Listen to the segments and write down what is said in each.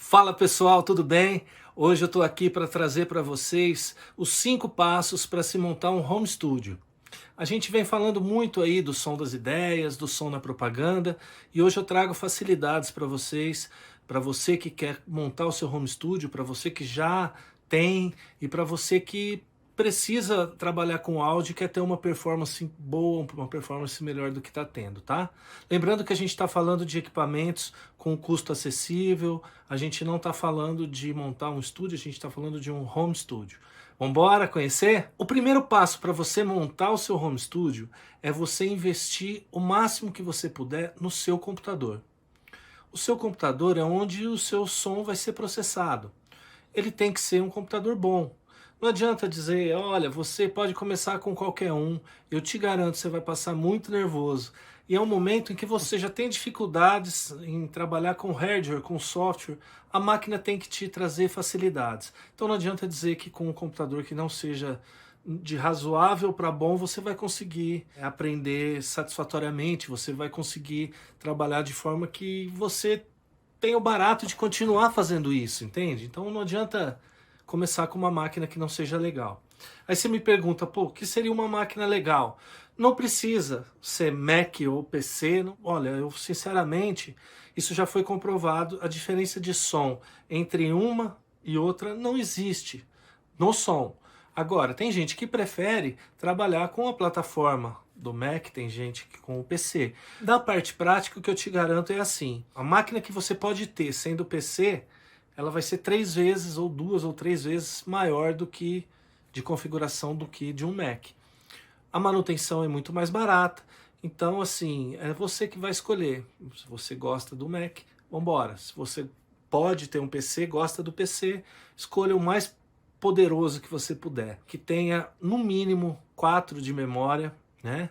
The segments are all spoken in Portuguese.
Fala pessoal, tudo bem? Hoje eu estou aqui para trazer para vocês os 5 passos para se montar um home studio. A gente vem falando muito aí do som das ideias, do som na propaganda, e hoje eu trago facilidades para você que quer montar o seu home studio, para você que já tem e para você que precisa trabalhar com áudio e quer ter uma performance boa, uma performance melhor do que está tendo, tá? Lembrando que a gente está falando de equipamentos com custo acessível, a gente não está falando de montar um estúdio, a gente está falando de um home studio. Vambora conhecer? O primeiro passo para você montar o seu home studio é você investir o máximo que você puder no seu computador. O seu computador é onde o seu som vai ser processado. Ele tem que ser um computador bom. Não adianta dizer, olha, você pode começar com qualquer um, eu te garanto, você vai passar muito nervoso. E é um momento em que você já tem dificuldades em trabalhar com hardware, com software, a máquina tem que te trazer facilidades. Então não adianta dizer que com um computador que não seja de razoável para bom, você vai conseguir aprender satisfatoriamente, você vai conseguir trabalhar de forma que você tenha o barato de continuar fazendo isso, entende? Então não adianta começar com uma máquina que não seja legal. Aí você me pergunta, pô, o que seria uma máquina legal? Não precisa ser Mac ou PC. Olha, eu sinceramente, isso já foi comprovado, a diferença de som entre uma e outra não existe no som. Agora, tem gente que prefere trabalhar com a plataforma do Mac, tem gente que com o PC. Da parte prática, o que eu te garanto é assim, a máquina que você pode ter sendo PC, ela vai ser 3 vezes ou 2 ou 3 vezes maior do que de configuração do que de um Mac. A manutenção é muito mais barata, então assim, é você que vai escolher. Se você gosta do Mac, vambora. Se você pode ter um PC, gosta do PC, escolha o mais poderoso que você puder, que tenha no mínimo 4 de memória, né?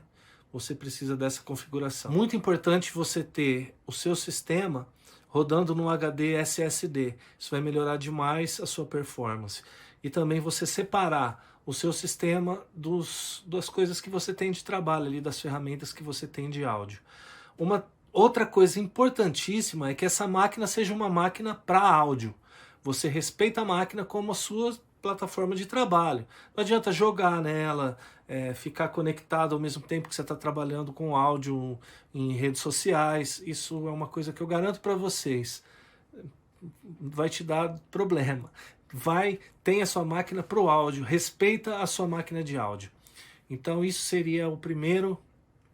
Você precisa dessa configuração. Muito importante você ter o seu sistema rodando no HD SSD. Isso vai melhorar demais a sua performance. E também você separar o seu sistema das coisas que você tem de trabalho ali, das ferramentas que você tem de áudio. Uma outra coisa importantíssima é que essa máquina seja uma máquina para áudio. Você respeita a máquina como a sua plataforma de trabalho. Não adianta jogar nela, ficar conectado ao mesmo tempo que você está trabalhando com áudio em redes sociais. Isso é uma coisa que eu garanto para vocês. Vai te dar problema. Tem a sua máquina para o áudio, respeita a sua máquina de áudio. Então isso seria o primeiro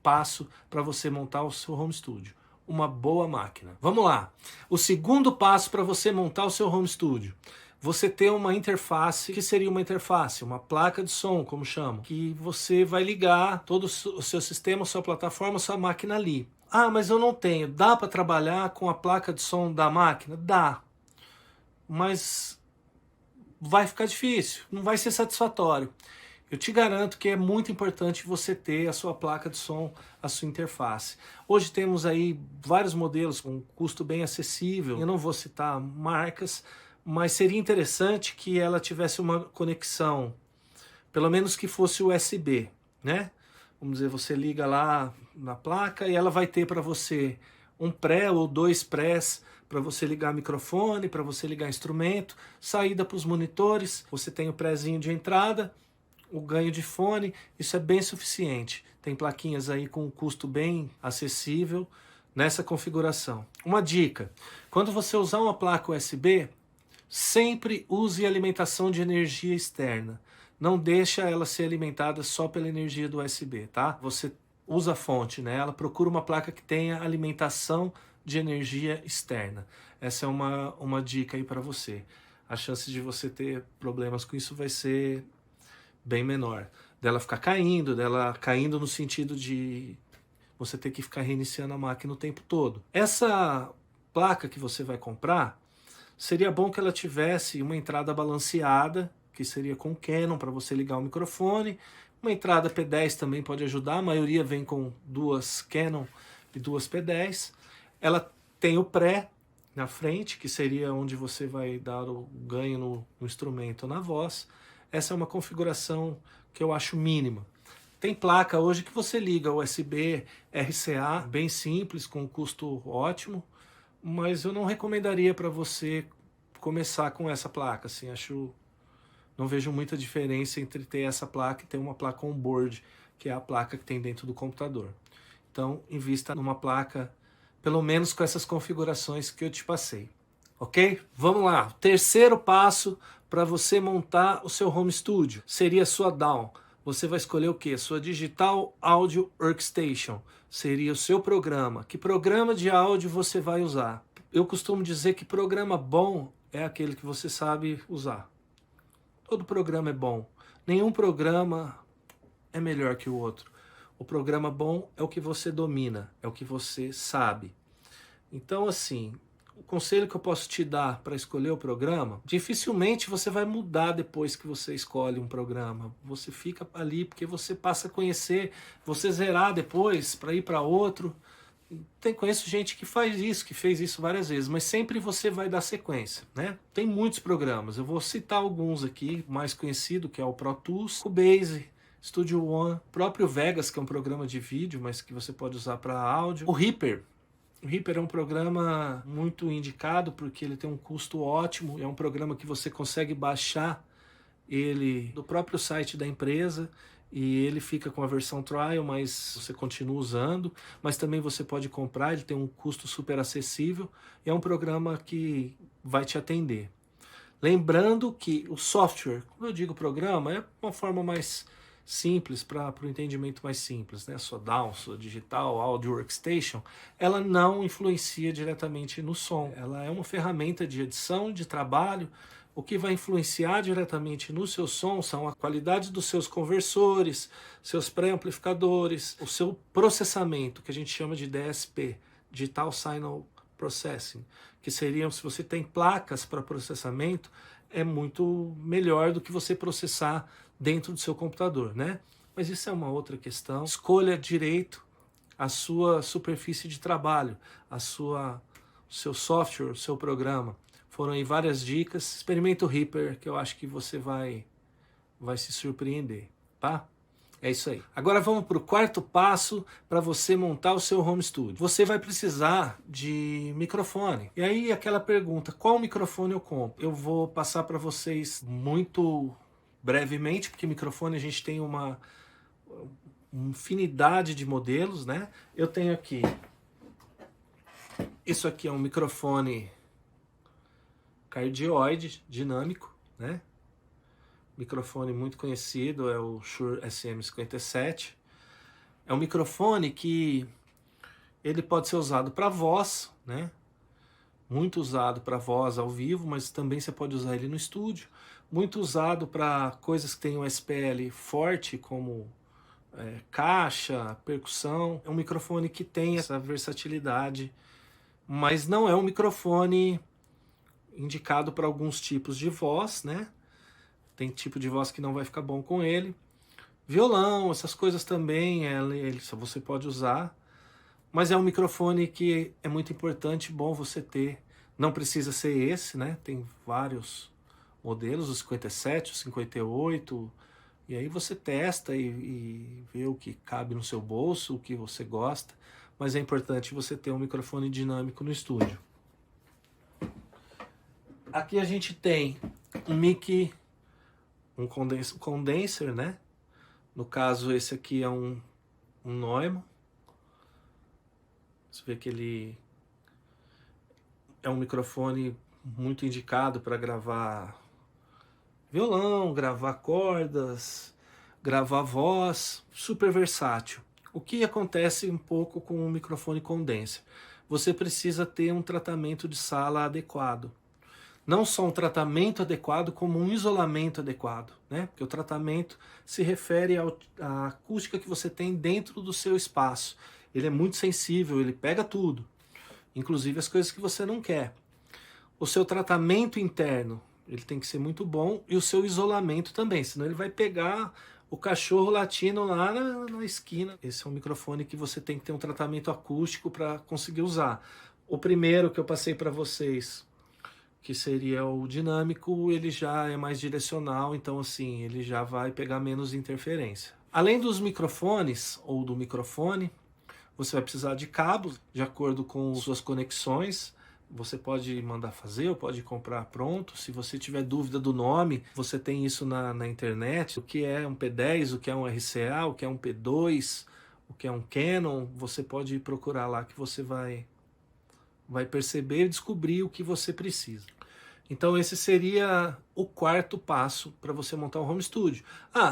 passo para você montar o seu home studio. Uma boa máquina. Vamos lá. O segundo passo para você montar o seu home studio. Você ter uma interface, que seria uma interface? Uma placa de som, como chamam, que você vai ligar todo o seu sistema, a sua plataforma, a sua máquina ali. Ah, mas eu não tenho. Dá para trabalhar com a placa de som da máquina? Dá. Mas vai ficar difícil, não vai ser satisfatório. Eu te garanto que é muito importante você ter a sua placa de som, a sua interface. Hoje temos aí vários modelos com custo bem acessível. Eu não vou citar marcas, mas seria interessante que ela tivesse uma conexão, pelo menos que fosse USB, né? Vamos dizer, você liga lá na placa e ela vai ter para você um pré ou 2 prés para você ligar microfone, para você ligar instrumento, saída para os monitores, você tem o prézinho de entrada, o ganho de fone, isso é bem suficiente. Tem plaquinhas aí com um custo bem acessível nessa configuração. Uma dica, quando você usar uma placa USB, sempre use alimentação de energia externa. Não deixa ela ser alimentada só pela energia do USB, tá? Você usa a fonte nela, procura uma placa que tenha alimentação de energia externa. Essa é uma dica aí para você. A chance de você ter problemas com isso vai ser bem menor. Dela caindo no sentido de você ter que ficar reiniciando a máquina o tempo todo. Essa placa que você vai comprar, seria bom que ela tivesse uma entrada balanceada, que seria com Canon para você ligar o microfone. Uma entrada P10 também pode ajudar, a maioria vem com 2 Canon e 2 P10. Ela tem o pré na frente, que seria onde você vai dar o ganho no instrumento ou na voz. Essa é uma configuração que eu acho mínima. Tem placa hoje que você liga USB RCA, bem simples, com custo ótimo, mas eu não recomendaria para você começar com essa placa, assim, não vejo muita diferença entre ter essa placa e ter uma placa on-board, que é a placa que tem dentro do computador. Então, invista numa placa, pelo menos com essas configurações que eu te passei. Ok? Vamos lá. O terceiro passo para você montar o seu home studio seria a sua DAW. Você vai escolher o que? Sua Digital Audio Workstation. Seria o seu programa. Que programa de áudio você vai usar? Eu costumo dizer que programa bom é aquele que você sabe usar. Todo programa é bom. Nenhum programa é melhor que o outro. O programa bom é o que você domina, é o que você sabe. Então, assim, o conselho que eu posso te dar para escolher o programa, dificilmente você vai mudar depois que você escolhe um programa. Você fica ali porque você passa a conhecer, você zerar depois para ir para outro. Conheço gente que faz isso, que fez isso várias vezes, mas sempre você vai dar sequência, né? Tem muitos programas, eu vou citar alguns aqui, mais conhecido, que é o Pro Tools, Cubase, Studio One, próprio Vegas, que é um programa de vídeo, mas que você pode usar para áudio. O Reaper. O Reaper é um programa muito indicado porque ele tem um custo ótimo, é um programa que você consegue baixar ele do próprio site da empresa e ele fica com a versão trial, mas você continua usando, mas também você pode comprar, ele tem um custo super acessível e é um programa que vai te atender. Lembrando que o software, quando eu digo programa, é uma forma mais simples, para o entendimento mais simples, né? Sua DAW, sua Digital Audio Workstation, ela não influencia diretamente no som. Ela é uma ferramenta de edição, de trabalho. O que vai influenciar diretamente no seu som são a qualidade dos seus conversores, seus pré-amplificadores, o seu processamento, que a gente chama de DSP, Digital Signal Processing, que seriam, se você tem placas para processamento, é muito melhor do que você processar dentro do seu computador, né? Mas isso é uma outra questão. Escolha direito a sua superfície de trabalho, o seu software, o seu programa. Foram aí várias dicas. Experimenta o Reaper, que eu acho que você vai se surpreender, tá? É isso aí. Agora vamos para o quarto passo para você montar o seu home studio. Você vai precisar de microfone. E aí aquela pergunta, qual microfone eu compro? Eu vou passar para vocês muito brevemente, porque microfone a gente tem uma infinidade de modelos, né? Eu tenho aqui, isso aqui é um microfone cardioide dinâmico, né? Microfone muito conhecido, é o Shure SM57. É um microfone que ele pode ser usado para voz, né? Muito usado para voz ao vivo, mas também você pode usar ele no estúdio. Muito usado para coisas que tem um SPL forte, como caixa, percussão. É um microfone que tem essa versatilidade, mas não é um microfone indicado para alguns tipos de voz, né? Tem tipo de voz que não vai ficar bom com ele. Violão, essas coisas também, você pode usar. Mas é um microfone que é muito importante, bom você ter. Não precisa ser esse, né? Tem vários modelos, o 57, o 58. E aí você testa e vê o que cabe no seu bolso, o que você gosta. Mas é importante você ter um microfone dinâmico no estúdio. Aqui a gente tem um mic, um condenser, né? No caso, esse aqui é um Neumann. Você vê que ele é um microfone muito indicado para gravar violão, gravar cordas, gravar voz, super versátil. O que acontece um pouco com o microfone condenser? Você precisa ter um tratamento de sala adequado. Não só um tratamento adequado, como um isolamento adequado, né? Porque o tratamento se refere à acústica que você tem dentro do seu espaço. Ele é muito sensível, ele pega tudo, inclusive as coisas que você não quer. O seu tratamento interno, ele tem que ser muito bom, e o seu isolamento também, senão ele vai pegar o cachorro latindo lá na esquina. Esse é um microfone que você tem que ter um tratamento acústico para conseguir usar. O primeiro que eu passei para vocês, que seria o dinâmico, ele já é mais direcional, então assim, ele já vai pegar menos interferência. Além dos microfones, ou do microfone, você vai precisar de cabos, de acordo com suas conexões, Você pode mandar fazer ou pode comprar pronto. Se você tiver dúvida do nome, você tem isso na internet. O que é um P10, o que é um RCA, o que é um P2, o que é um Canon. Você pode procurar lá que você vai perceber e descobrir o que você precisa. Então esse seria o quarto passo para você montar um home studio.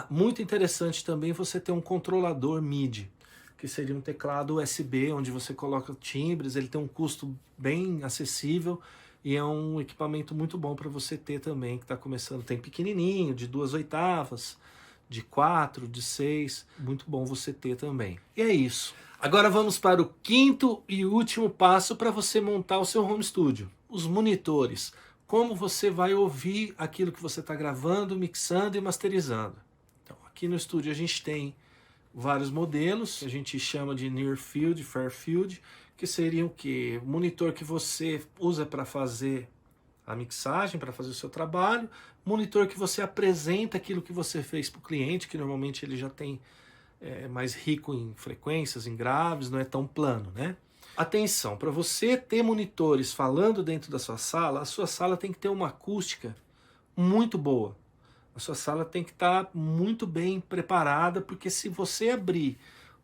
Muito interessante também você ter um controlador MIDI, que seria um teclado USB, onde você coloca timbres. Ele tem um custo bem acessível e é um equipamento muito bom para você ter também, que está começando. Tem pequenininho, de 2/8, de 4, de 6, muito bom você ter também. E é isso. Agora vamos para o quinto e último passo para você montar o seu home studio. Os monitores. Como você vai ouvir aquilo que você está gravando, mixando e masterizando. Então, aqui no estúdio a gente tem vários modelos, a gente chama de Near Field, Far Field, que seriam o quê? Monitor que você usa para fazer a mixagem, para fazer o seu trabalho, monitor que você apresenta aquilo que você fez para o cliente, que normalmente ele já tem mais rico em frequências, em graves, não é tão plano, né? Atenção, para você ter monitores falando dentro da sua sala, a sua sala tem que ter uma acústica muito boa. A sua sala tem que estar muito bem preparada, porque se você abrir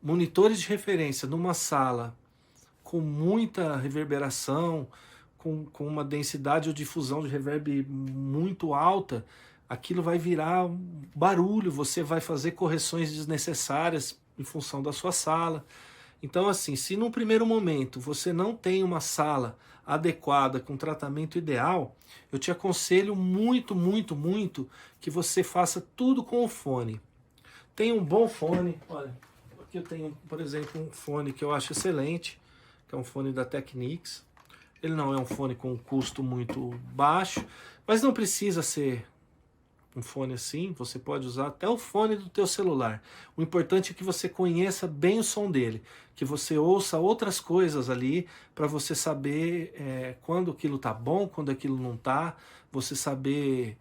monitores de referência numa sala com muita reverberação, com uma densidade ou difusão de reverb muito alta, aquilo vai virar barulho, você vai fazer correções desnecessárias em função da sua sala. Então, assim, se num primeiro momento você não tem uma sala adequada, com tratamento ideal, eu te aconselho muito, muito, muito que você faça tudo com o fone. Tem um bom fone, olha, aqui eu tenho, por exemplo, um fone que eu acho excelente, que é um fone da Technics. Ele não é um fone com custo muito baixo, mas não precisa ser um fone assim, você pode usar até o fone do teu celular. O importante é que você conheça bem o som dele, que você ouça outras coisas ali, para você saber quando aquilo tá bom, quando aquilo não tá, você saber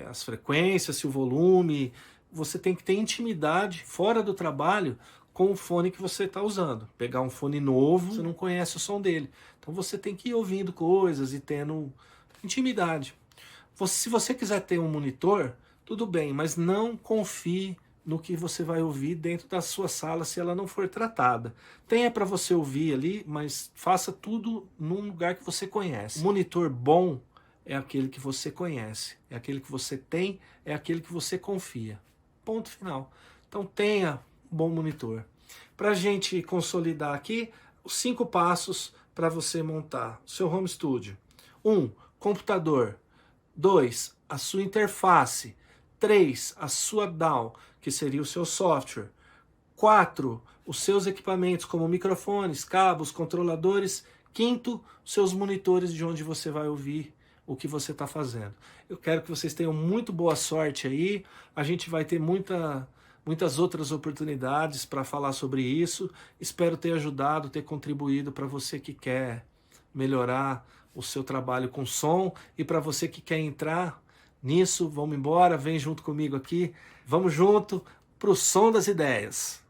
as frequências, se o volume. Você tem que ter intimidade fora do trabalho com o fone que você está usando. Pegar um fone novo, você não conhece o som dele. Então você tem que ir ouvindo coisas e tendo intimidade. Se você quiser ter um monitor, tudo bem, mas não confie no que você vai ouvir dentro da sua sala se ela não for tratada. Tenha para você ouvir ali, mas faça tudo num lugar que você conhece. Um monitor bom é aquele que você conhece, é aquele que você tem, é aquele que você confia. Ponto final. Então tenha um bom monitor. Para a gente consolidar aqui, os 5 passos para você montar o seu home studio. 1. Computador. 2. A sua interface. 3. A sua DAW, que seria o seu software. 4. Os seus equipamentos, como microfones, cabos, controladores. 5. Os seus monitores, de onde você vai ouvir o que você está fazendo. Eu quero que vocês tenham muito boa sorte aí. A gente vai ter muitas outras oportunidades para falar sobre isso. Espero ter ajudado, ter contribuído para você que quer melhorar o seu trabalho com som, e para você que quer entrar nisso, vamos embora, vem junto comigo aqui, vamos junto para o som das ideias.